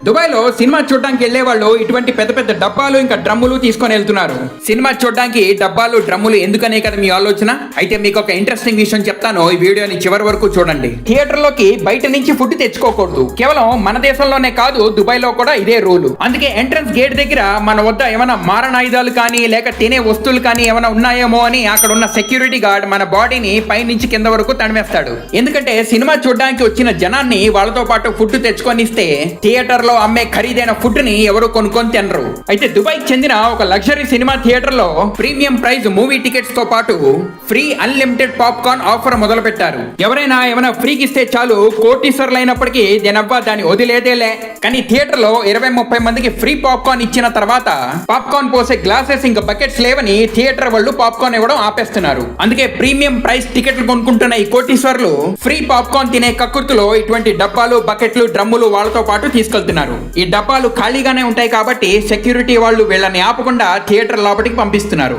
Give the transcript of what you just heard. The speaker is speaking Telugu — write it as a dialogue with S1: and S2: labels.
S1: దుబాయ్లో సినిమా చూడడానికి వెళ్లే వాళ్ళు ఇటువంటి పెద్ద పెద్ద డబ్బాలు ఇంకా డ్రమ్ములు తీసుకొని వెళ్తున్నారు. సినిమా చూడడానికి డబ్బాలు డ్రమ్ములు ఎందుకనే కదా మీ ఆలోచన. అయితే మీకు ఒక ఇంట్రెస్టింగ్ విషయం చెప్తాను, ఈ వీడియోని చివరి వరకు చూడండి. థియేటర్ లోకి బయట నుంచి ఫుడ్ తెచ్చుకోకూడదు. కేవలం మన దేశంలోనే కాదు, దుబాయ్ లో కూడా ఇదే రూల్. అందుకే ఎంట్రన్స్ గేట్ దగ్గర మన వద్ద ఏమైనా మారణాయుధాలు కానీ లేక తినే వస్తువులు కానీ ఏమైనా ఉన్నాయేమో అని అక్కడ ఉన్న సెక్యూరిటీ గార్డ్ మన బాడీని పై నుంచి కింద వరకు తడిమేస్తాడు. ఎందుకంటే సినిమా చూడడానికి వచ్చిన జనాన్ని వాళ్ళతో పాటు ఫుడ్ తెచ్చుకొని ఇస్తే థియేటర్ లో అమ్మే ఖరీదైన ఫుడ్ ని ఎవరు కొనుక్కొని తినరు. అయితే దుబాయ్ చెందిన ఒక లగ్జరీ సినిమా థియేటర్ లో ప్రీమియం ప్రైజ్ మూవీ టికెట్స్ తో పాటు ఫ్రీ అన్లిమిటెడ్ పాప్కార్న్ ఆఫర్ మొదలు పెట్టారు. ఎవరైనా ఏమైనా ఫ్రీకి ఇస్తే చాలు కోటీశ్వర్లు అయినప్పటికీ దేనబ్బా దాన్ని వదిలేదేలే. కానీ థియేటర్ లో 20-30 మందికి ఫ్రీ పాప్కార్న్ ఇచ్చిన తర్వాత పాప్కార్న్ పోసే గ్లాసెస్ ఇంకా బకెట్స్ లేవని థియేటర్ వాళ్ళు పాప్కార్న్ ఇవ్వడం ఆపేస్తున్నారు. అందుకే ప్రీమియం ప్రైస్ టికెట్లు కొనుక్కుంటున్న ఈ కోటీశ్వర్లు ఫ్రీ పాప్కార్న్ తినే కక్కుర్తిలో ఇటువంటి డబ్బాలు బకెట్లు డ్రమ్ములు వాళ్ళతో పాటు తీసుకెళ్తున్నారు. ఈ డబ్బాలు ఖాళీగానే ఉంటాయి కాబట్టి సెక్యూరిటీ వాళ్ళు వీళ్ళని ఆపకుండా థియేటర్ లోపలికి పంపిస్తున్నారు.